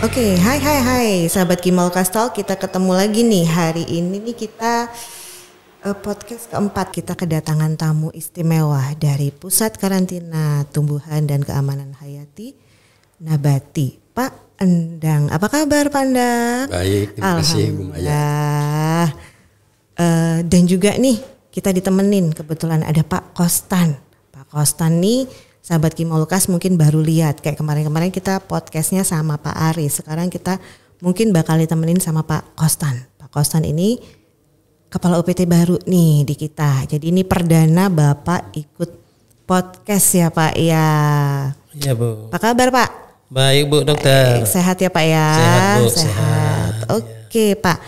Oke, hai sahabat Kimol Kastal, kita ketemu lagi nih. Hari ini nih kita podcast keempat, kita kedatangan tamu istimewa dari Pusat Karantina Tumbuhan dan Keamanan Hayati Nabati, Pak Endang. Apa kabar Pak Endang? Baik, terima kasih Bu Maya. Dan juga nih kita ditemenin, kebetulan ada Pak Kostan. Pak Kostan nih sahabat Kimolkas mungkin baru lihat, kayak kemarin-kemarin kita podcastnya sama Pak Aris. Sekarang kita mungkin bakal ditemenin sama Pak Kostan. Pak Kostan ini kepala UPT baru nih di kita. Jadi ini perdana Bapak ikut podcast ya Pak ya. Iya Bu. Apa kabar Pak? Baik Bu dokter. Sehat ya Pak ya? Sehat Bu. Sehat. Oke Pak,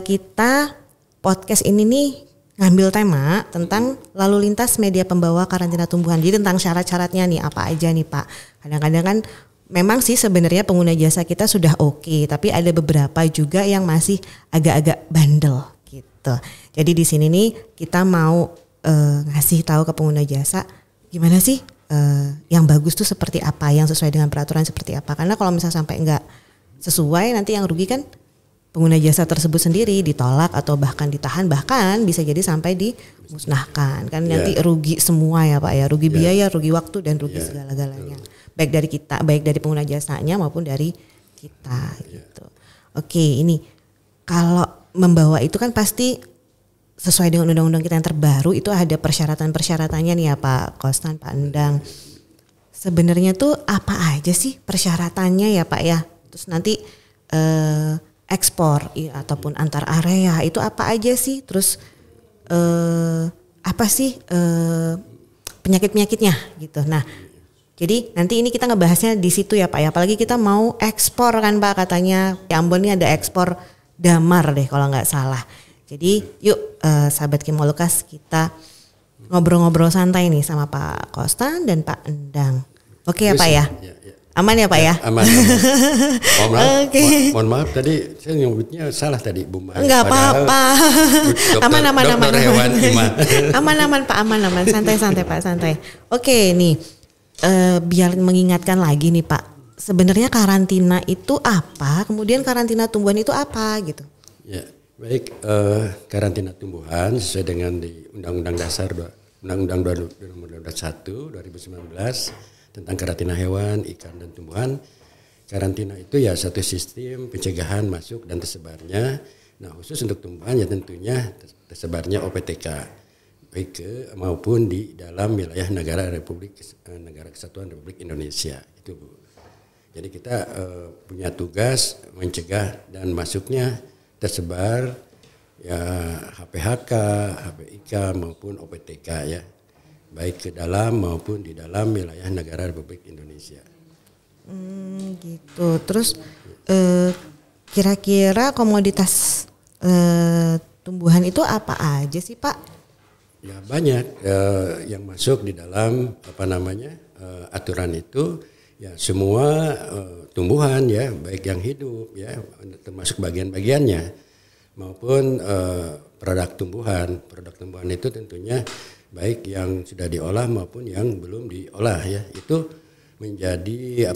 kita podcast ini nih ngambil tema tentang lalu lintas media pembawa karantina tumbuhan. Jadi tentang syarat-syaratnya nih apa aja nih Pak. Kadang-kadang kan memang sih sebenarnya pengguna jasa kita sudah oke, tapi ada beberapa juga yang masih agak-agak bandel gitu. Jadi di sini nih kita mau ngasih tahu ke pengguna jasa gimana sih yang bagus tuh seperti apa, yang sesuai dengan peraturan seperti apa. Karena kalau misalnya sampai enggak sesuai, nanti yang rugi kan pengguna jasa tersebut sendiri, ditolak atau bahkan ditahan, bahkan bisa jadi sampai dimusnahkan. Kan nanti rugi semua ya Pak ya, rugi biaya, rugi waktu dan rugi segala-galanya. Baik dari kita, baik dari pengguna jasanya maupun dari kita gitu. Oke, ini kalau membawa itu kan pasti sesuai dengan undang-undang kita yang terbaru, itu ada persyaratan-persyaratannya nih ya Pak Kostan, Pak Endang. Sebenarnya tuh apa aja sih persyaratannya ya Pak ya? Terus nanti ekspor ataupun antar area itu apa aja sih? Terus apa sih penyakit-penyakitnya gitu. Nah, jadi nanti ini kita ngebahasnya di situ ya Pak ya. Apalagi kita mau ekspor kan Pak, katanya di Ambon ini ada ekspor damar deh kalau nggak salah. Jadi yuk sahabat Kimolkas, kita ngobrol-ngobrol santai nih sama Pak Kostan dan Pak Endang. Oke ya Pak ya? Aman ya Pak ya? Aman. Mohon maaf tadi saya nyebutnya salah tadi Bu Maya. Enggak apa-apa. Aman. Aman Pak, aman. Santai Pak, santai. Oke nih, biar mengingatkan lagi nih Pak. Sebenarnya karantina itu apa? Kemudian karantina tumbuhan itu apa gitu? Ya, baik. Karantina tumbuhan sesuai dengan di Undang-Undang Dasar Undang-Undang 21 2019 tentang karantina hewan, ikan dan tumbuhan. Karantina itu ya satu sistem pencegahan masuk dan tersebarnya. Nah khusus untuk tumbuhan ya tentunya tersebarnya OPTK baik ke maupun di dalam wilayah negara Kesatuan Republik Indonesia itu Bu. Jadi kita punya tugas mencegah dan masuknya tersebar ya HPHK, HPIK maupun OPTK ya, baik ke dalam maupun di dalam wilayah negara Republik Indonesia. Gitu. Terus kira-kira komoditas tumbuhan itu apa aja sih Pak? Ya banyak yang masuk di dalam aturan itu ya semua tumbuhan ya, baik yang hidup ya termasuk bagian-bagiannya maupun produk tumbuhan. Produk tumbuhan itu tentunya baik yang sudah diolah maupun yang belum diolah ya, itu menjadi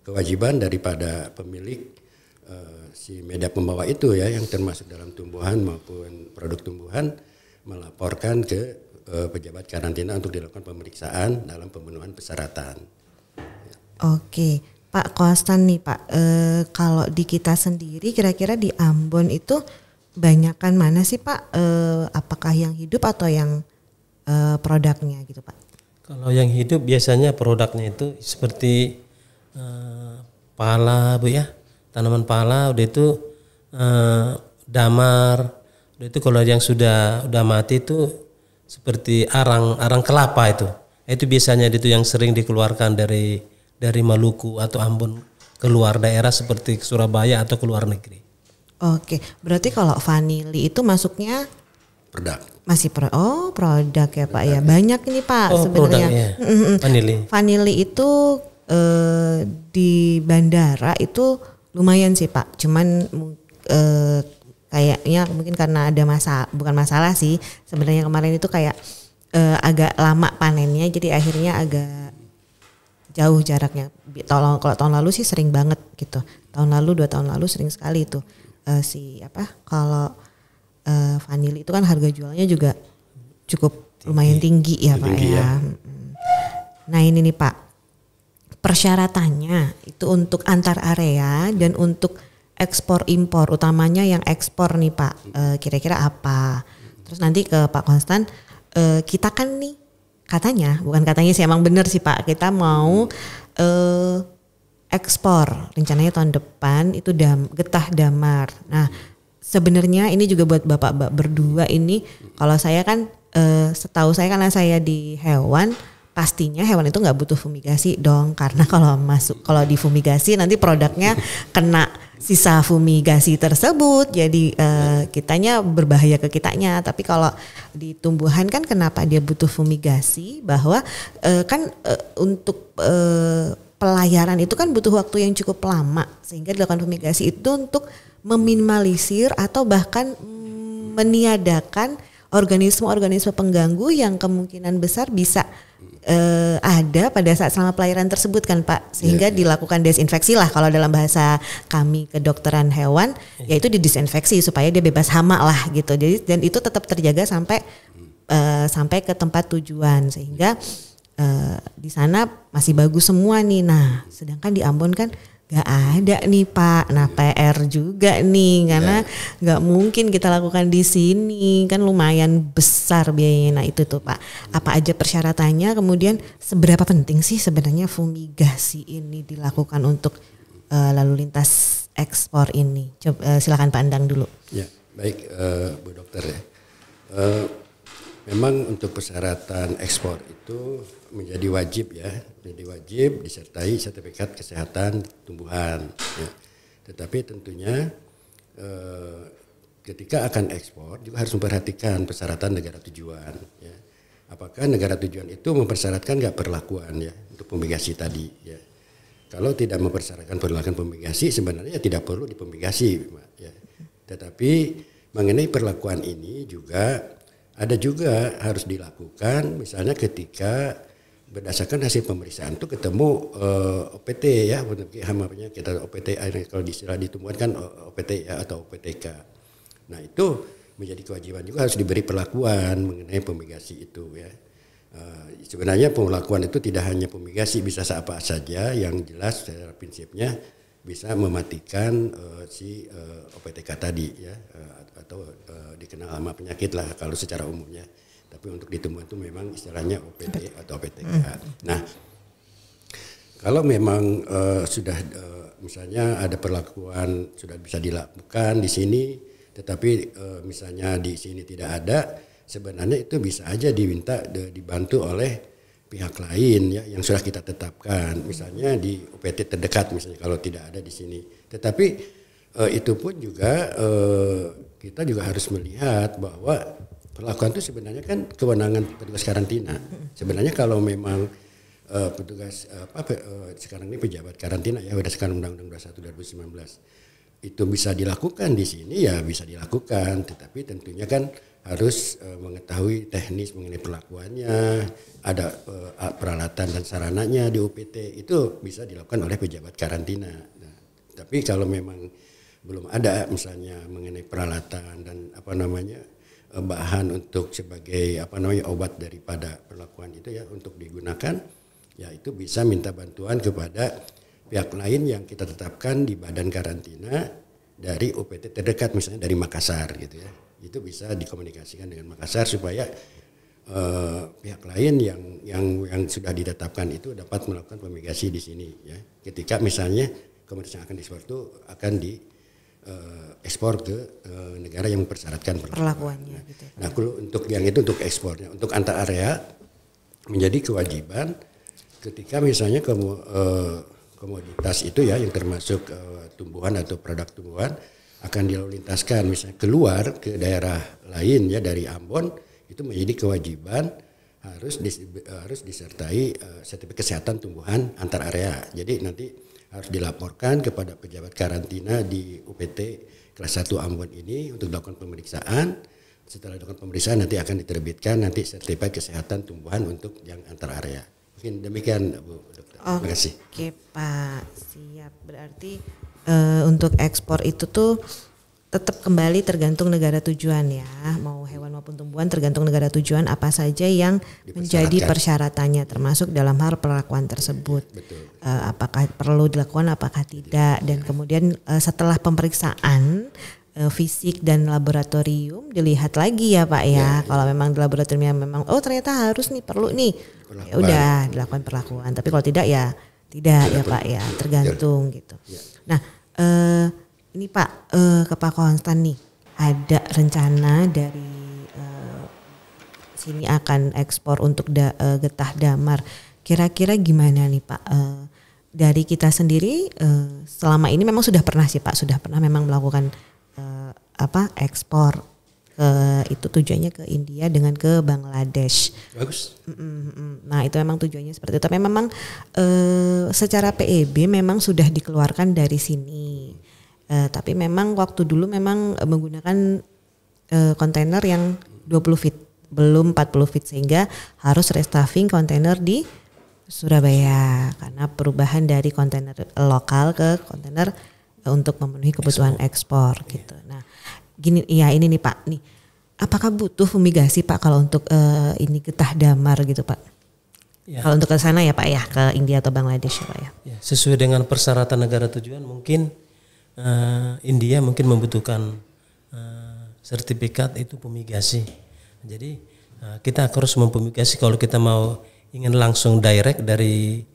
kewajiban daripada pemilik si media pembawa itu ya, yang termasuk dalam tumbuhan maupun produk tumbuhan melaporkan ke pejabat karantina untuk dilakukan pemeriksaan dalam pemenuhan persyaratan. Oke, Pak Kostan nih Pak, kalau di kita sendiri kira-kira di Ambon itu banyakan mana sih Pak? Apakah yang hidup atau yang produknya gitu Pak? Kalau yang hidup biasanya produknya itu seperti pala Bu ya, tanaman pala, udah itu damar, udah itu kalau yang sudah mati itu seperti arang kelapa itu biasanya itu yang sering dikeluarkan dari Maluku atau Ambon keluar daerah seperti Surabaya atau keluar negeri. Oke, berarti kalau vanili itu masuknya produk. Masih produk ya Pak ya. Banyak ini Pak sebenarnya. Vanili itu di bandara itu lumayan sih Pak. Cuman kayaknya mungkin karena ada bukan masalah sih. Sebenarnya kemarin itu kayak agak lama panennya, jadi akhirnya agak jauh jaraknya. Kalau tahun lalu sih sering banget gitu. Tahun lalu 2 tahun lalu sering sekali itu kalau vanili itu kan harga jualnya juga cukup lumayan tinggi ya Pak ya. Nah ini nih Pak, persyaratannya itu untuk antar area dan untuk ekspor impor, utamanya yang ekspor nih Pak, kira-kira apa? Terus nanti ke Pak Konstan, kita kan nih bukan katanya sih, emang bener sih Pak, kita mau ekspor rencananya tahun depan itu getah damar. Nah sebenarnya ini juga buat bapak berdua ini, kalau saya kan setahu saya karena saya di hewan, pastinya hewan itu nggak butuh fumigasi dong, karena kalau difumigasi nanti produknya kena sisa fumigasi tersebut, jadi kitanya berbahaya ke kitanya. Tapi kalau di tumbuhan kan kenapa dia butuh fumigasi, bahwa untuk pelayaran itu kan butuh waktu yang cukup lama, sehingga dilakukan fumigasi itu untuk meminimalisir atau bahkan meniadakan organisme-organisme pengganggu yang kemungkinan besar bisa ada pada saat selama pelayaran tersebut kan Pak, sehingga dilakukan desinfeksi lah kalau dalam bahasa kami kedokteran hewan, yaitu didisinfeksi supaya dia bebas hama lah gitu. Jadi dan itu tetap terjaga sampai ke tempat tujuan, sehingga di sana masih bagus semua nih. Nah sedangkan di Ambon kan gak ada nih Pak. Nah PR juga nih, karena gak mungkin kita lakukan di sini, kan lumayan besar biayanya. Nah itu tuh Pak, apa aja persyaratannya, kemudian seberapa penting sih sebenarnya fumigasi ini dilakukan untuk lalu lintas ekspor ini. Coba silakan Pak Endang dulu. Ya baik Bu Dokter ya. Memang untuk persyaratan ekspor itu menjadi wajib disertai sertifikat kesehatan tumbuhan. Ya. Tetapi tentunya ketika akan ekspor juga harus memperhatikan persyaratan negara tujuan. Ya. Apakah negara tujuan itu mempersyaratkan nggak perlakuan ya untuk fumigasi tadi. Ya. Kalau tidak mempersyaratkan perlakuan fumigasi, sebenarnya tidak perlu difumigasi. Ya. Tetapi mengenai perlakuan ini juga ada juga harus dilakukan, misalnya ketika berdasarkan hasil pemeriksaan itu ketemu OPT ya, namanya kita OPT, kalau di istilah di tumbuhan kan OPT ya atau OPTK. Nah itu menjadi kewajiban juga harus diberi perlakuan mengenai fumigasi itu ya. Sebenarnya perlakuan itu tidak hanya fumigasi, bisa apa saja yang jelas secara prinsipnya bisa mematikan si OPTK tadi ya, atau dikenal nama penyakit lah kalau secara umumnya. Tapi untuk di tumbuhan itu memang istilahnya OPT atau OPTK. Nah, kalau memang sudah misalnya ada perlakuan sudah bisa dilakukan di sini, tetapi misalnya di sini tidak ada, sebenarnya itu bisa aja dibantu oleh pihak lain ya yang sudah kita tetapkan, misalnya di OPT terdekat misalnya kalau tidak ada di sini. Tetapi itu pun juga kita juga harus melihat bahwa perlakuan itu sebenarnya kan kewenangan petugas karantina. Sebenarnya kalau memang petugas sekarang ini pejabat karantina ya berdasarkan Undang-Undang 21 2019 itu bisa dilakukan di sini ya bisa dilakukan, tetapi tentunya kan harus mengetahui teknis mengenai perlakuannya, ada peralatan dan sarananya di UPT itu bisa dilakukan oleh pejabat karantina. Nah, tapi kalau memang belum ada misalnya mengenai peralatan dan bahan untuk sebagai obat daripada perlakuan itu ya untuk digunakan, ya itu bisa minta bantuan kepada pihak lain yang kita tetapkan di badan karantina dari UPT terdekat, misalnya dari Makassar gitu ya. Itu bisa dikomunikasikan dengan Makassar supaya pihak lain yang sudah ditetapkan itu dapat melakukan fumigasi di sini ya. Ketika misalnya komoditas yang akan diekspor itu akan ekspor ke negara yang mempersyaratkan perlakuannya. Gitu. Nah, untuk yang itu untuk ekspornya, untuk antar area menjadi kewajiban ketika misalnya komoditas itu ya yang termasuk tumbuhan atau produk tumbuhan akan dilalu lintaskan misalnya keluar ke daerah lain ya dari Ambon, itu menjadi kewajiban harus disertai sertifikat kesehatan tumbuhan antar area. Jadi nanti harus dilaporkan kepada pejabat karantina di UPT kelas 1 Ambon ini untuk dilakukan pemeriksaan. Setelah dilakukan pemeriksaan nanti akan diterbitkan nanti sertifikat kesehatan tumbuhan untuk yang antar area. Mungkin demikian Bu Dokter. Terima kasih. Oke Pak, siap. Berarti untuk ekspor itu tuh tetap kembali tergantung negara tujuan ya, mau hewan maupun tumbuhan tergantung negara tujuan apa saja yang menjadi persyaratannya, termasuk dalam hal perlakuan tersebut. Apakah perlu dilakukan, apakah tidak, dan kemudian setelah pemeriksaan fisik dan laboratorium dilihat lagi ya Pak ya. Kalau memang di laboratoriumnya memang ternyata harus nih, perlu nih, ya udah dilakukan perlakuan. Tapi kalau tidak ya tidak ya Pak ya, tergantung gitu. Nah ini Pak, ke Pak Konstan nih, ada rencana dari sini akan ekspor untuk getah damar. Kira-kira gimana nih Pak? Dari kita sendiri selama ini memang sudah pernah sih Pak, sudah pernah memang melakukan ekspor itu tujuannya ke India dengan ke Bangladesh. Bagus. Nah itu memang tujuannya seperti itu. Tapi memang secara PEB memang sudah dikeluarkan dari sini. Tapi memang waktu dulu memang menggunakan kontainer yang 20 feet, belum 40 feet, sehingga harus restuffing kontainer di Surabaya karena perubahan dari kontainer lokal ke kontainer untuk memenuhi kebutuhan ekspor gitu. Nah, gini ya, ini nih Pak, nih apakah butuh fumigasi Pak kalau untuk ini getah damar gitu Pak? Ya. Kalau untuk ke sana ya Pak ya, ke India atau Bangladesh ya Pak ya. Ya, sesuai dengan persyaratan negara tujuan mungkin India mungkin membutuhkan sertifikat itu fumigasi. Jadi kita harus memfumigasi kalau kita mau ingin langsung direct dari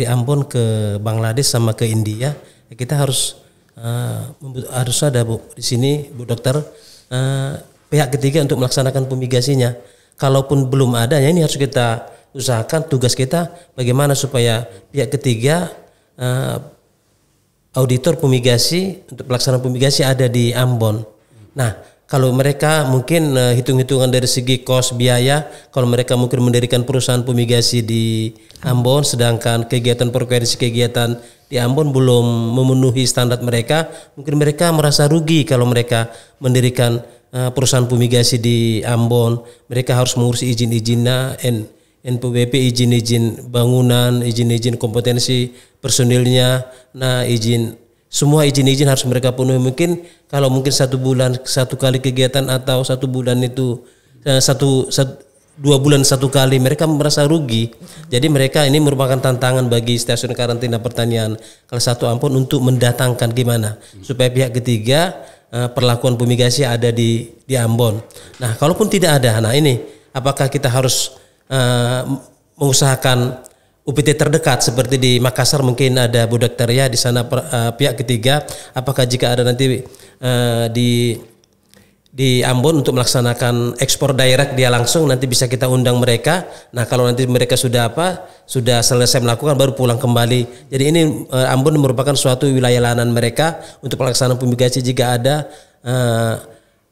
Ambon ke Bangladesh sama ke India, kita harus ada Bu di sini Bu Dokter pihak ketiga untuk melaksanakan fumigasinya. Kalaupun belum ada ya ini harus kita usahakan, tugas kita bagaimana supaya pihak ketiga auditor fumigasi untuk pelaksanaan fumigasi ada di Ambon. Nah, kalau mereka mungkin hitung-hitungan dari segi kos biaya, kalau mereka mungkin mendirikan perusahaan fumigasi di Ambon, sedangkan kegiatan frekuensi kegiatan di Ambon belum memenuhi standar mereka, mungkin mereka merasa rugi kalau mereka mendirikan perusahaan fumigasi di Ambon. Mereka harus mengurusi izin-izinnya, NPWP, izin-izin bangunan, izin-izin kompetensi personilnya, semua izin-izin harus mereka penuhi. Mungkin kalau mungkin 1 bulan 1 kali kegiatan atau 1 bulan itu 2 bulan 1 kali, mereka merasa rugi. Jadi mereka ini merupakan tantangan bagi stasiun karantina pertanian kelas 1 Ambon untuk mendatangkan gimana supaya pihak ketiga perlakuan fumigasi ada di Ambon. Nah, kalaupun tidak ada, nah ini apakah kita harus mengusahakan UPT terdekat seperti di Makassar, mungkin ada Bu Dokter ya di sana pihak ketiga, apakah jika ada nanti di Ambon untuk melaksanakan ekspor direct dia langsung, nanti bisa kita undang mereka. Nah, kalau nanti mereka sudah selesai melakukan baru pulang kembali. Jadi ini Ambon merupakan suatu wilayah lahanan mereka untuk pelaksanaan fumigasi jika ada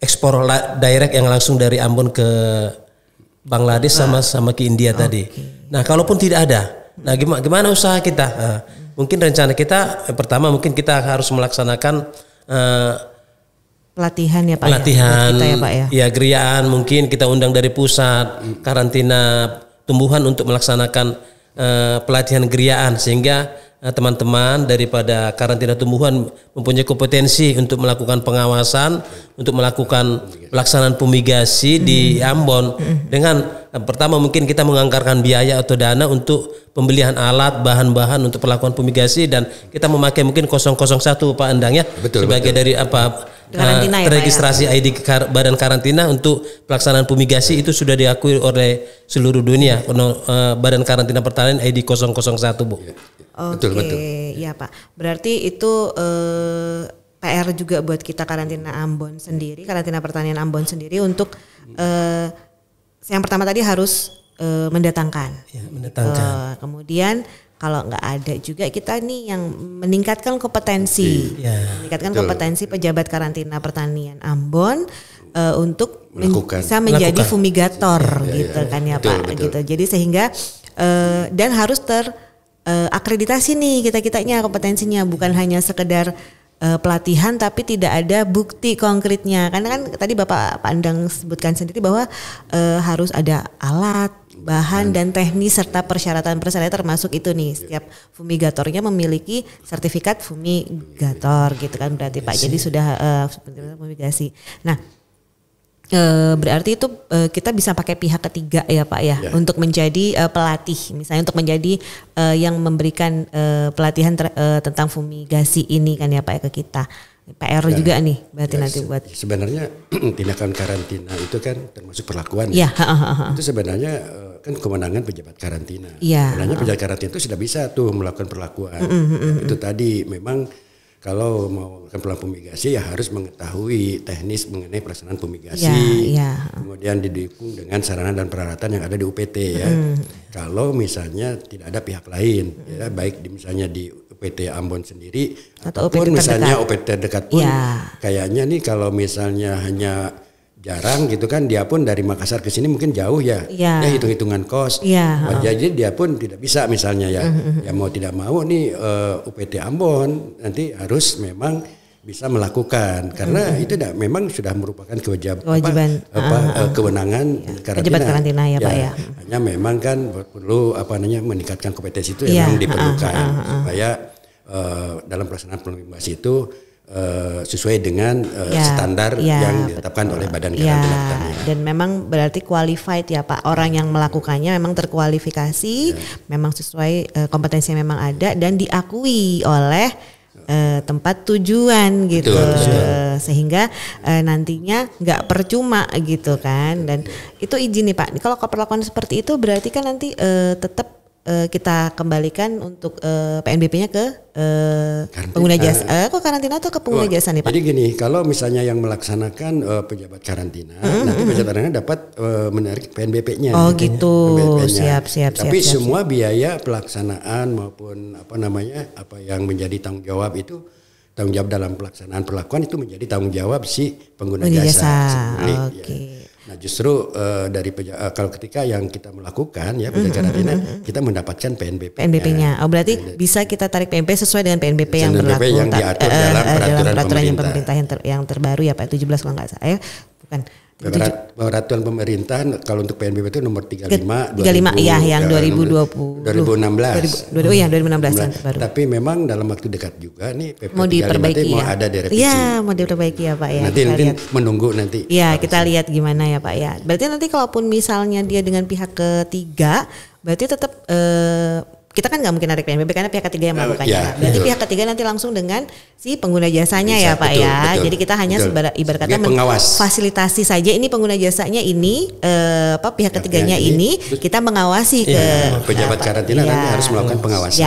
ekspor direct yang langsung dari Ambon ke Bangladesh sama ke India tadi. Nah, kalaupun tidak ada, nah gimana usaha kita? Mungkin rencana kita pertama mungkin kita harus melaksanakan pelatihan ya Pak. Pelatihan, ya, Pak ya. Ya geriaan mungkin kita undang dari pusat karantina tumbuhan untuk melaksanakan pelatihan geriaan sehingga teman-teman daripada karantina tumbuhan mempunyai kompetensi untuk melakukan pengawasan, untuk melakukan pelaksanaan fumigasi di Ambon. Dengan pertama mungkin kita menganggarkan biaya atau dana untuk pembelian alat, bahan-bahan untuk perlakuan fumigasi, dan kita memakai mungkin 001 Pak Endang ya, sebagai dari karantina registrasi ya, ID badan karantina untuk pelaksanaan fumigasi itu sudah diakui oleh seluruh dunia. Badan karantina pertanian ID 001 Bu. Oke, ya Pak. Berarti itu PR juga buat kita karantina Ambon sendiri, karantina pertanian Ambon sendiri untuk yang pertama tadi harus mendatangkan. Ya, mendatangkan. Kemudian kalau nggak ada juga kita nih yang meningkatkan kompetensi, meningkatkan kompetensi pejabat karantina pertanian Ambon untuk bisa menjadi fumigator gitu kan ya Pak. Betul. Gitu. Jadi sehingga dan harus akreditasi nih kita-kitanya kompetensinya, bukan hanya sekedar pelatihan tapi tidak ada bukti konkretnya. Karena kan tadi Bapak Endang sebutkan sendiri bahwa harus ada alat, bahan dan teknis serta persyaratan-persyaratan termasuk itu nih. Setiap fumigatornya memiliki sertifikat fumigator gitu kan berarti Pak. Jadi sudah fumigasi. Nah, berarti itu kita bisa pakai pihak ketiga ya Pak ya, untuk menjadi pelatih, misalnya untuk menjadi yang memberikan pelatihan tentang fumigasi ini kan ya Pak ya ke kita. PR juga nih berarti nanti buat. Sebenarnya tindakan karantina itu kan termasuk perlakuan. Ya. Itu sebenarnya kan kewenangan pejabat karantina. Ya. Sebenarnya pejabat karantina itu sudah bisa tuh melakukan perlakuan. Itu tadi memang kalau mau melakukan fumigasi ya harus mengetahui teknis mengenai pelaksanaan fumigasi. Kemudian didukung dengan sarana dan peralatan yang ada di UPT ya. Kalau misalnya tidak ada pihak lain, ya baik misalnya di UPT Ambon sendiri ataupun misalnya UPT terdekat pun kayaknya nih kalau misalnya hanya jarang gitu kan, dia pun dari Makassar ke sini mungkin jauh ya hitung-hitungan kos. Jadi dia pun tidak bisa misalnya ya mau tidak mau nih UPT Ambon nanti harus memang bisa melakukan karena itu memang sudah merupakan kewajiban kewenangan karantina ya Pak ya. Hanya memang kan perlu meningkatkan kompetensi itu yang diperlukan supaya dalam pelaksanaan fumigasi itu sesuai dengan standar yang ditetapkan oleh Badan Karantina Pertanian. Dan memang berarti qualified ya Pak, orang yang melakukannya memang terkualifikasi, memang sesuai kompetensi yang memang ada dan diakui oleh tempat tujuan gitu. Sehingga nantinya nggak percuma gitu kan. Dan itu izin nih Pak, kalau perlakuan seperti itu berarti kan nanti tetap kita kembalikan untuk PNBP-nya ke pengguna jasa. Kok karantina atau ke pengguna jasa nih Pak? Jadi gini, kalau misalnya yang melaksanakan pejabat karantina, nanti pejabat karantina dapat menarik PNBP-nya. Oh gitu, siap. Tapi semua biaya pelaksanaan maupun apa yang menjadi tanggung jawab itu, tanggung jawab dalam pelaksanaan perlakuan itu menjadi tanggung jawab si pengguna jasa. Nah justru kalau ketika yang kita melakukan ya pejabat karantina kita mendapatkan PNBP-nya. Oh berarti bisa kita tarik PNBP sesuai dengan PNBP yang berlaku yang diatur dalam peraturan pemerintah yang terbaru ya Pak 17 kalau nggak salah ya. Bukan. Peraturan pemerintah kalau untuk PNBP itu nomor 35 ya yang 2016 yang terbaru. Tapi memang dalam waktu dekat juga nih PP mau diperbaiki mau ada direvisi. Iya, mau diperbaiki ya Pak ya. Nanti menunggu nanti. Iya, kita lihat gimana ya Pak ya. Berarti nanti kalaupun misalnya dia dengan pihak ketiga, berarti tetap kita kan nggak mungkin narik PNBP karena pihak ketiga yang melakukannya. Berarti pihak ketiga nanti langsung dengan si pengguna jasanya ya Pak ya. Jadi kita hanya ibarat kata fasilitasi saja. Ini pengguna jasanya ini pihak ketiganya ini kita mengawasi ke pejabat karantina nanti harus melakukan pengawasan.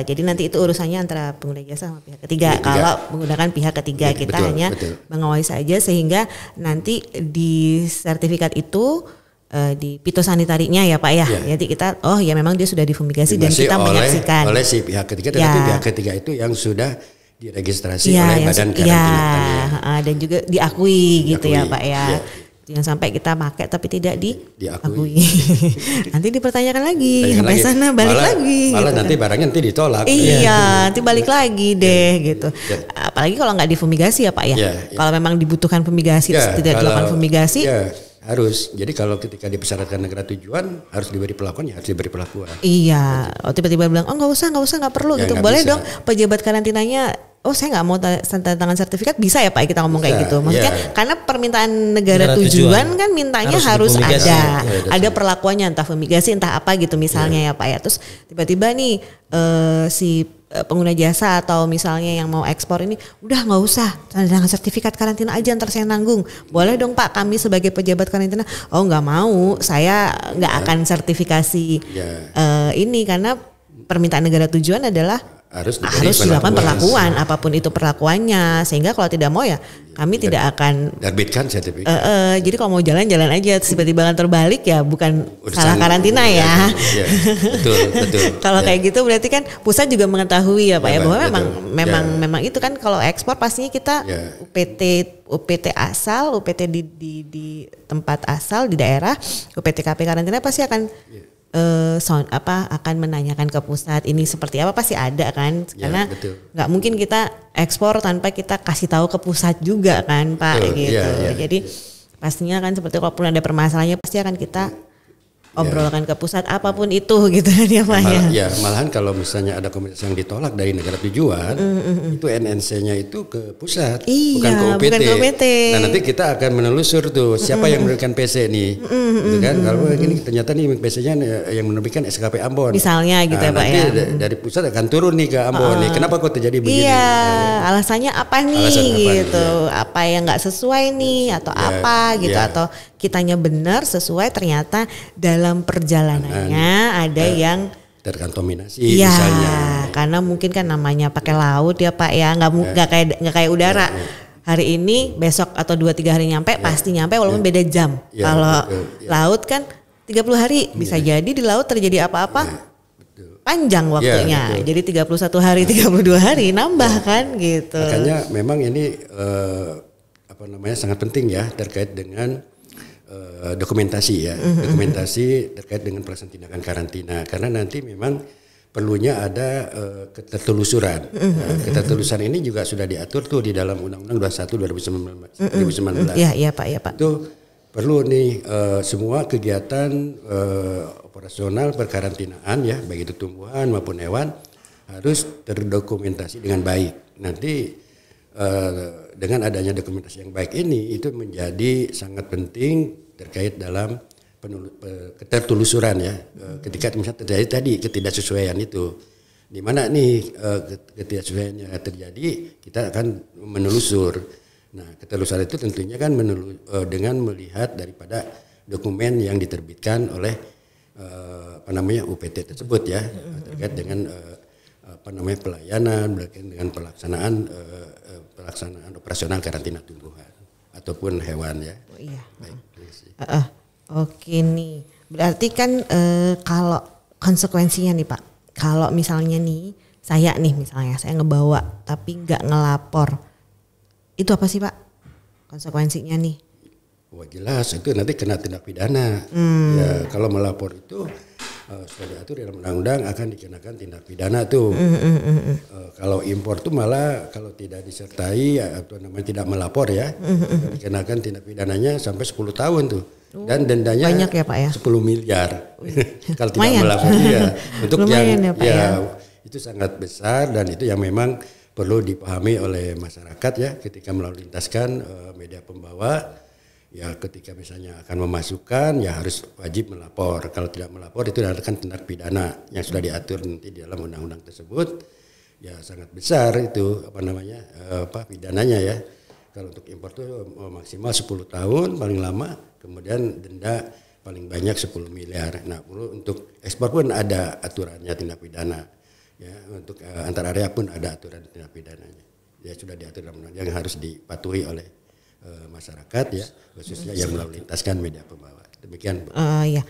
Jadi nanti itu urusannya antara pengguna jasa sama pihak ketiga. Kalau menggunakan pihak ketiga kita hanya mengawasi saja sehingga nanti di sertifikat itu di fitosanitarinya ya Pak ya. Jadi kita memang dia sudah difumigasi dan kita menyaksikan oleh si pihak ketiga, tetapi pihak ketiga itu yang sudah diregistrasi oleh Badan Karantina Pertanian dan juga diakui gitu ya Pak ya. Jangan sampai kita pakai tapi tidak diakui. Nanti dipertanyakan lagi sampai sana balik lagi. Malah gitu nanti barangnya nanti ditolak. Iya, nanti balik lagi deh gitu. Apalagi kalau nggak difumigasi ya Pak ya. Kalau memang dibutuhkan fumigasi tidak dilakukan fumigasi. Harus. Jadi kalau ketika dipersyaratkan negara tujuan harus diberi perlakuan ya harus diberi perlakuan. Iya. Tiba-tiba bilang nggak usah nggak perlu gitu. Boleh bisa dong pejabat karantinanya. Saya nggak mau tanda tangan sertifikat bisa ya Pak kita ngomong kayak gitu. Maksudnya karena permintaan negara tujuan kan mintanya harus ada perlakuannya entah fumigasi entah apa gitu misalnya ya Pak ya. Terus tiba-tiba nih si pengguna jasa atau misalnya yang mau ekspor ini udah nggak usah tanda tangan sertifikat karantina aja ntar saya nanggung. Boleh dong Pak kami sebagai pejabat karantina nggak mau saya nggak akan sertifikasi ini karena permintaan negara tujuan adalah harus dilakukan perlakuan apapun itu perlakuannya sehingga kalau tidak mau ya kami tidak akan terbitkan sertifikat. Jadi kalau mau jalan-jalan aja tiba-tiba terbalik ya bukan salah karantina ya. Betul. Kalau kayak gitu berarti kan pusat juga mengetahui ya Pak ya bahwa memang itu kan kalau ekspor pastinya kita UPT asal, UPT di tempat asal di daerah, UPT KP karantina pasti akan akan menanyakan ke pusat ini seperti apa pasti ada kan karena nggak mungkin kita ekspor tanpa kita kasih tahu ke pusat juga kan Pak gitu. Jadi pastinya kan seperti kalaupun ada permasalahannya pasti akan kita obrolkan ke pusat apapun itu gitu kan ya Pak ya. Ya malahan kalau misalnya ada komunitas yang ditolak dari negara tujuan, itu NNC-nya itu ke pusat, bukan ke UPT. Bukan ke UPT. Nah nanti kita akan menelusur tuh siapa yang memberikan PC nih, gitu kan? Kalau ini ternyata nih PC-nya yang menerbitkan SKP Ambon. Misalnya gitu ya Pak nanti ya. Dari pusat akan turun nih ke Ambon nih. Kenapa kok terjadi begini? Iya, alasannya apa nih gitu? Apa yang nggak sesuai nih atau apa gitu atau kitanya benar sesuai ternyata dalam perjalanannya ada yang terkontaminasi misalnya. Karena mungkin kan namanya pakai laut ya Pak ya, nggak kayak udara. Hari ini besok atau 2-3 hari nyampe pasti nyampe walaupun beda jam. Kalau laut kan 30 hari bisa jadi di laut terjadi apa-apa. Panjang waktunya, jadi 31 hari, 32 hari nambah kan gitu. Makanya memang ini sangat penting ya terkait dengan dokumentasi ya, dokumentasi terkait dengan pelaksanaan tindakan karantina karena nanti memang perlunya ada ketertelusuran. Ketertelusuran ini juga sudah diatur tuh di dalam Undang-Undang 21 2019. Iya Pak. Itu perlu nih semua kegiatan operasional perkarantinaan ya baik itu tumbuhan maupun hewan harus terdokumentasi dengan baik. Nanti dengan adanya dokumentasi yang baik ini itu menjadi sangat penting terkait dalam ketertelusuran ya. Ketika misalnya terjadi tadi ketidaksesuaian itu, di mana nih ketidaksesuaiannya terjadi, kita akan menelusur. Nah, ketelusuran itu tentunya kan dengan melihat daripada dokumen yang diterbitkan oleh UPT tersebut ya terkait dengan pelayanan berkaitan dengan pelaksanaan operasional karantina tumbuhan ataupun hewan ya. Oh, iya. Baik. Oke nih. Berarti kan kalau konsekuensinya nih Pak, kalau misalnya nih saya ngebawa tapi nggak ngelapor, itu apa sih Pak konsekuensinya nih? Wah jelas itu nanti kena tindak pidana. Ya kalau melapor itu sudah diatur dalam undang-undang akan dikenakan tindak pidana tuh. Kalau impor tuh malah kalau tidak disertai atau namanya tidak melapor ya, dikenakan tindak pidananya sampai 10 tahun tuh. Dan dendanya banyak ya Pak ya? 10 miliar. Kalau tidak melapor ya. Untuk yang itu sangat besar dan itu yang memang perlu dipahami oleh masyarakat ya ketika melalui lintaskan media pembawa. Ya ketika misalnya akan memasukkan ya harus wajib melapor. Kalau tidak melapor itu akan tindak pidana yang sudah diatur nanti di dalam undang-undang tersebut. Ya sangat besar itu pidananya ya. Kalau untuk impor itu maksimal 10 tahun paling lama, kemudian denda paling banyak 10 miliar. Nah, untuk ekspor pun ada aturannya tindak pidana. Ya, untuk antar area pun ada aturan tindak pidananya. Ya sudah diatur dalam undang-undang yang harus dipatuhi oleh masyarakat ya, khususnya yang melalui lintaskan media pembawa. Demikian. Ya.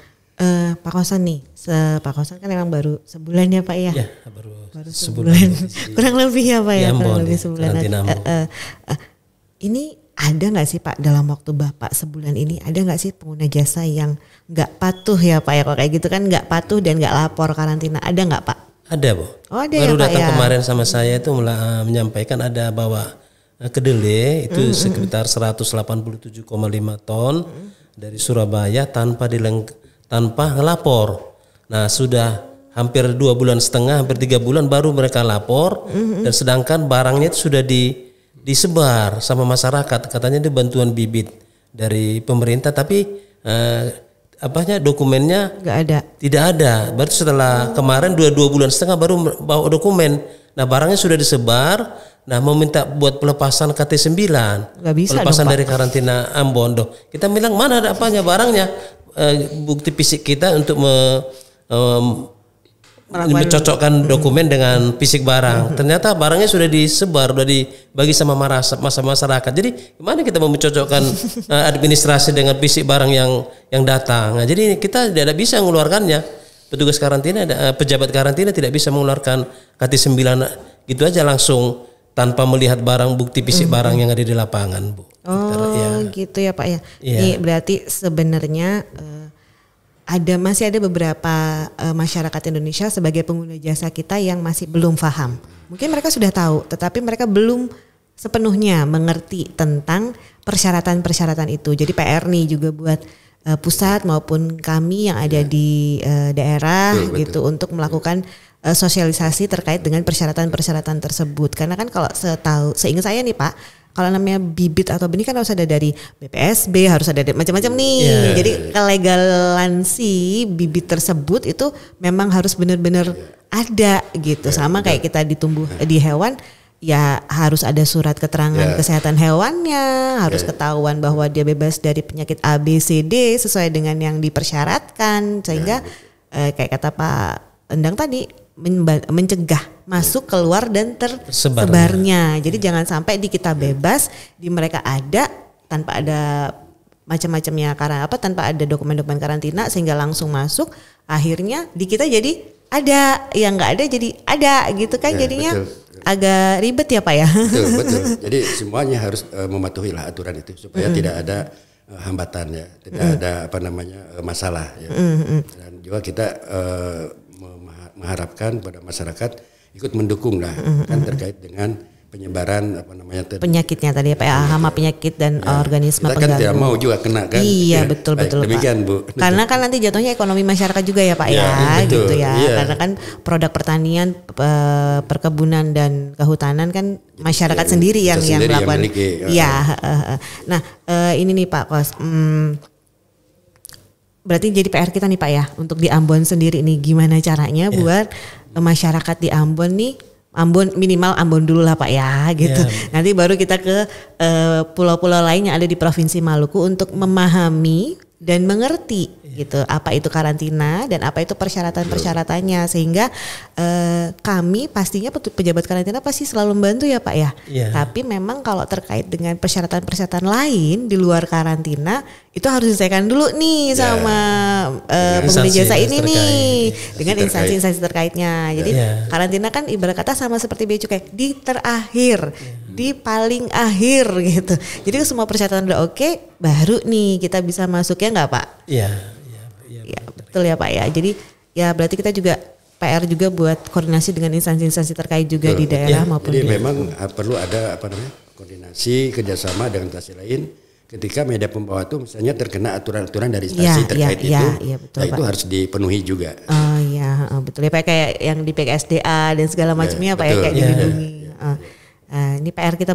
Pak Kosan nih, Pak Kosan kan memang baru sebulan ya Pak ya? Ya, baru sebulan. Kurang lebih ya Pak ya, Ambon, kurang lebih sebulan. Ini ada nggak sih Pak dalam waktu Bapak sebulan ini ada nggak sih pengguna jasa yang nggak patuh ya Pak ya, kalau kayak gitu kan nggak patuh dan nggak lapor karantina, ada nggak Pak? Ada Bu. Oh, ada baru ya, datang Pak, kemarin sama saya itu menyampaikan ada bawa kedelai itu sekitar 187,5 ton dari Surabaya tanpa ngelapor. Nah sudah hampir 2,5 bulan, hampir 3 bulan baru mereka lapor dan sedangkan barangnya itu sudah disebar sama masyarakat. Katanya itu bantuan bibit dari pemerintah tapi dokumennya nggak ada. Tidak ada. Berarti setelah kemarin 2,5 bulan baru bawa dokumen. Nah barangnya sudah disebar. Nah mau minta buat pelepasan KT9, pelepasan dari karantina Ambon. Kita bilang mana ada apanya barangnya, bukti fisik kita untuk mencocokkan dokumen dengan fisik barang. Ternyata barangnya sudah disebar, sudah dibagi sama masyarakat. Jadi gimana kita mau mencocokkan administrasi dengan fisik barang yang datang? Nah, jadi kita tidak bisa mengeluarkannya. Petugas karantina, pejabat karantina tidak bisa mengeluarkan KT9 gitu aja langsung tanpa melihat barang bukti fisik barang yang ada di lapangan, Bu. Gitu ya Pak ya. Ini berarti sebenarnya masih ada beberapa masyarakat Indonesia sebagai pengguna jasa kita yang masih belum paham. Mungkin mereka sudah tahu, tetapi mereka belum sepenuhnya mengerti tentang persyaratan-persyaratan itu. Jadi PR nih juga buat pusat maupun kami yang ada di daerah gitu untuk melakukan sosialisasi terkait dengan persyaratan-persyaratan tersebut. Karena kan kalau seingat saya nih Pak, kalau namanya bibit atau benih kan harus ada dari BPSB, harus ada macam-macam nih. Jadi kelegalan si bibit tersebut itu memang harus benar-benar ada gitu. Sama kayak kita di hewan, ya harus ada surat keterangan kesehatan hewannya, harus ketahuan bahwa dia bebas dari penyakit A, B, C, D sesuai dengan yang dipersyaratkan. Sehingga kayak kata Pak Endang tadi, mencegah masuk, keluar dan tersebarnya. Jadi jangan sampai di kita bebas, di mereka ada tanpa ada macam-macamnya tanpa ada dokumen-dokumen karantina sehingga langsung masuk, akhirnya di kita jadi ada, yang nggak ada jadi ada gitu kan, jadinya agak ribet ya Pak ya. Betul. Jadi semuanya harus mematuhi lah aturan itu supaya tidak ada hambatan ya, tidak ada masalah ya. Dan juga kita mengharapkan pada masyarakat ikut mendukung lah kan terkait dengan penyebaran penyakitnya tadi ya Pak ya, hama penyakit dan organisme kita pengganggu. Kita kan tidak mau juga kena kan. Iya betul demikian Pak. Bu. Karena kan nanti jatuhnya ekonomi masyarakat juga ya Pak gitu ya. Karena kan produk pertanian, perkebunan dan kehutanan kan masyarakat sendiri yang melakukan. Nah ini nih Pak Kos. Berarti jadi PR kita nih Pak ya untuk di Ambon sendiri nih, gimana caranya buat masyarakat di Ambon nih, minimal Ambon dulu lah Pak ya gitu. Nanti baru kita ke pulau-pulau lain yang ada di Provinsi Maluku untuk memahami dan mengerti gitu apa itu karantina dan apa itu persyaratan-persyaratannya, sehingga kami pastinya pejabat karantina pasti selalu membantu ya Pak ya. Tapi memang kalau terkait dengan persyaratan-persyaratan lain di luar karantina itu harus diselesaikan dulu nih sama pengguna jasa ini nih dengan instansi-instansi terkaitnya. Jadi karantina kan ibarat kata sama seperti bea cukai, di terakhir, di paling akhir gitu. Jadi semua persyaratan udah oke, baru nih kita bisa masuk ya nggak Pak? Iya, betul ya Pak ya. Jadi ya berarti kita juga PR juga buat koordinasi dengan instansi-instansi terkait juga di daerah maupun jadi memang perlu ada koordinasi kerjasama dengan instansi lain ketika media pembawa itu misalnya terkena aturan-aturan dari instansi terkait itu, betul, itu harus dipenuhi juga. Oh iya betul ya Pak, kayak yang di PKSDA dan segala macamnya Pak ya, kayak dilindungi. Ini PR kita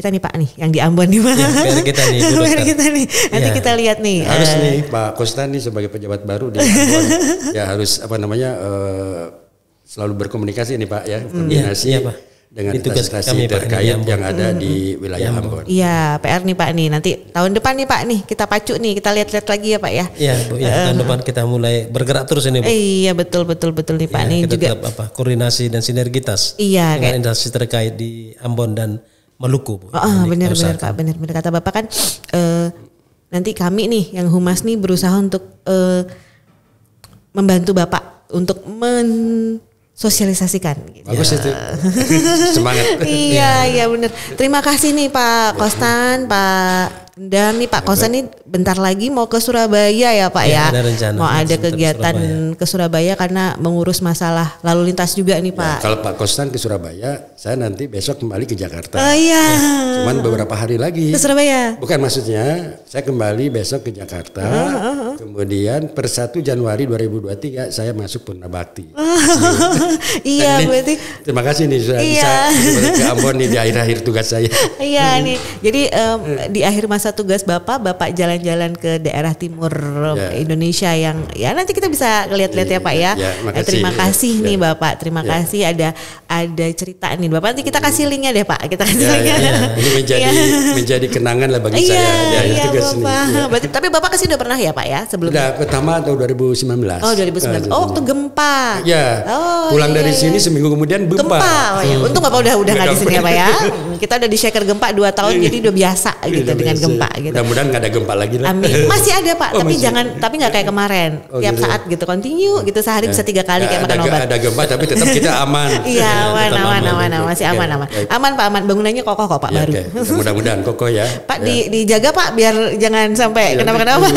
nih Pak nih yang di Ambon nih Pak. PR kita nih. PR kita nih. Nanti kita lihat nih. Harus nih Pak Kostan nih sebagai pejabat baru di Ambon ya harus selalu berkomunikasi nih Pak ya, koordinasi Pak dengan instansi terkait yang ada di wilayah Ambon. Iya, PR nih Pak nih. Nanti tahun depan nih Pak nih kita pacu nih, kita lihat-lihat lagi ya Pak ya. Iya Bu, tahun depan kita mulai bergerak terus ini Bu. Iya betul nih Pak nih kita juga. Tetap koordinasi dan sinergitas dengan instansi terkait di Ambon dan Maluku Bu. Benar Pak, benar kata Bapak kan nanti kami nih yang humas nih berusaha untuk membantu Bapak untuk sosialisasikan gitu. Bagus itu. Semangat. Iya benar. Terima kasih nih Pak Kostan, Pak Endang nih Pak Kostan nih bentar lagi mau ke Surabaya ya Pak ya. Rencana, mau ada kegiatan ke Surabaya karena mengurus masalah lalu lintas juga nih Pak. Kalau Pak Kostan ke Surabaya, saya nanti besok kembali ke Jakarta. Cuman beberapa hari lagi. Ke Surabaya. Bukan, maksudnya saya kembali besok ke Jakarta. Kemudian per 1 Januari 2023 saya masuk Purna Bakti. Iya berarti. Terima kasih nih sudah bisa ke Ambon nih di akhir-akhir tugas saya. Iya nih. Jadi di akhir masa tugas Bapak jalan-jalan ke daerah timur Indonesia yang ya nanti kita bisa lihat-lihat ya Pak ya. Terima kasih nih Bapak. Terima kasih ada cerita nih Bapak. Nanti kita kasih linknya deh Pak. Kita kasih linknya. Ini menjadi kenangan lah bagi saya. Iya Bapak. Berarti tapi Bapak kasih udah pernah ya Pak ya sebelumnya? Pertama tahun 2019. Oh 2019. Waktu gempa. Ya. Pulang dari sini seminggu kemudian gempa. Untung Bapak udah nggak di sini ya Pak ya. Kita udah di shaker gempa 2 tahun jadi udah biasa gitu dengan gempa gitu. Mudah-mudahan nggak ada gempa lagi lah. Amin. Masih ada Pak, tapi nggak kayak kemarin. Tiap saat gitu continue gitu, sehari bisa 3 kali kayak makan obat. Ada gempa tapi tetap kita aman. Iya aman, masih aman. Aman Pak, aman. Bangunannya kokoh kok Pak baru. Mudah-mudahan kokoh ya. Pak dijaga Pak biar jangan sampai kenapa-kenapa.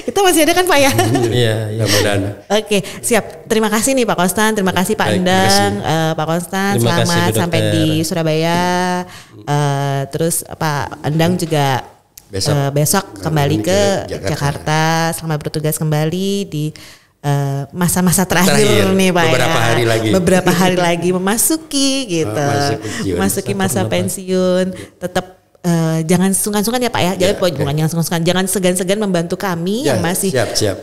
Kita masih ada kan Pak ya. Iya. Mudah-mudahan. Oke, siap. Terima kasih nih Pak Kostan, terima kasih Pak Endang, Pak Kostan, selamat sampai di Surabaya. Terus Pak Endang juga Besok kembali ke Jakarta. Selamat bertugas kembali di masa-masa terakhir nih Pak, beberapa hari lagi memasuki gitu, masuki masa pensiun. Tetap jangan sungkan-sungkan ya Pak ya, jangan segan-segan membantu kami yang masih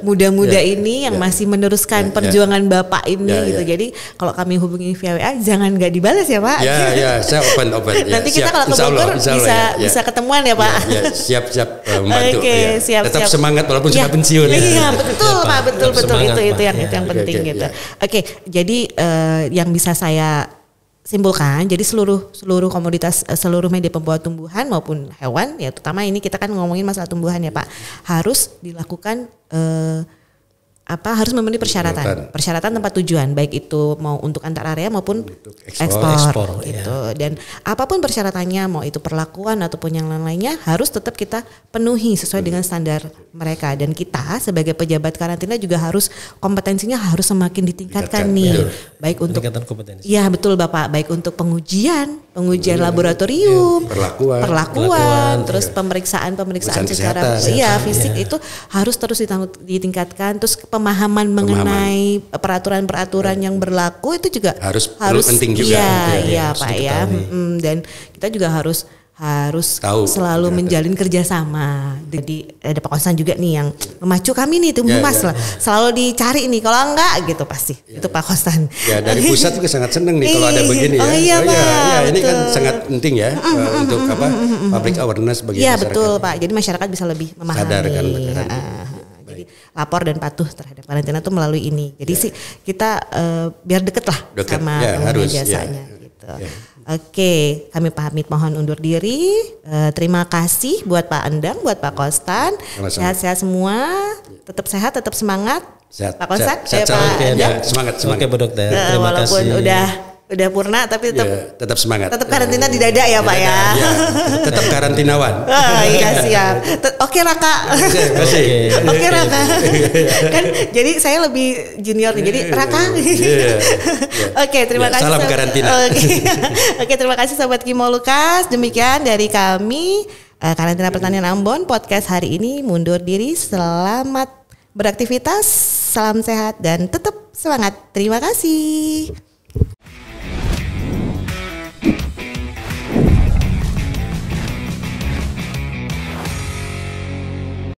muda-muda ini, yang masih meneruskan perjuangan Bapak ini gitu. Jadi kalau kami hubungi via WA jangan nggak dibalas ya Pak. Saya open. Nanti kita kalau ke Bogor bisa ketemuan ya Pak. Siap membantu. Siap. Tetap semangat walaupun sudah pensiun. Iya betul Pak, betul itu yang penting gitu. Oke, jadi yang bisa saya simpulkan, jadi seluruh komoditas, seluruh media pembawa tumbuhan maupun hewan, ya terutama ini kita kan ngomongin masalah tumbuhan ya Pak, harus dilakukan harus memenuhi persyaratan tempat tujuan, baik itu mau untuk antar area maupun ekspor gitu. Dan apapun persyaratannya, mau itu perlakuan ataupun yang lain-lainnya, harus tetap kita penuhi sesuai dengan standar mereka. Dan kita sebagai pejabat karantina juga harus kompetensinya harus semakin ditingkatkan nih, baik untuk iya betul Bapak, baik untuk pengujian laboratorium, perlakuan, terus pemeriksaan secara fisik itu harus terus ditingkatkan. Terus pemahaman mengenai peraturan yang berlaku itu juga harus penting juga. Iya Pak ya. Dan kita juga harus tahu, selalu menjalin kerjasama. Jadi ada Pak Konstan juga nih yang memacu kami nih, Humas lah. Selalu dicari nih, kalau enggak gitu pasti itu Pak Konstan. Ya dari pusat juga sangat senang nih kalau ada begini ya. Ini kan sangat penting ya untuk public awareness bagi masyarakat. Iya betul Pak. Jadi masyarakat bisa lebih memahami. Sadar kan. Jadi lapor dan patuh terhadap karantina itu melalui ini. Jadi sih kita biar deket lah sama jasanya gitu. Oke, kami pamit mohon undur diri. Terima kasih buat Pak Endang, buat Pak Konstan. Sehat-sehat semua. Tetap sehat, tetap semangat. Sehat. Pak Konstan, semangat. Oke Bu Dokter. Terima walaupun kasih. Udah purna tapi tetap semangat. Tetap karantina di dada ya Pak ya. Tetap karantinawan. Iya siap. Oke Raka. Oke Raka. Kan jadi saya lebih junior nih. Jadi Raka. Oke, terima kasih. Salam karantina. Oke, terima kasih Sobat Kimo Lukas. Demikian dari kami Karantina Pertanian Ambon podcast hari ini mundur diri. Selamat beraktivitas, salam sehat dan tetap semangat. Terima kasih.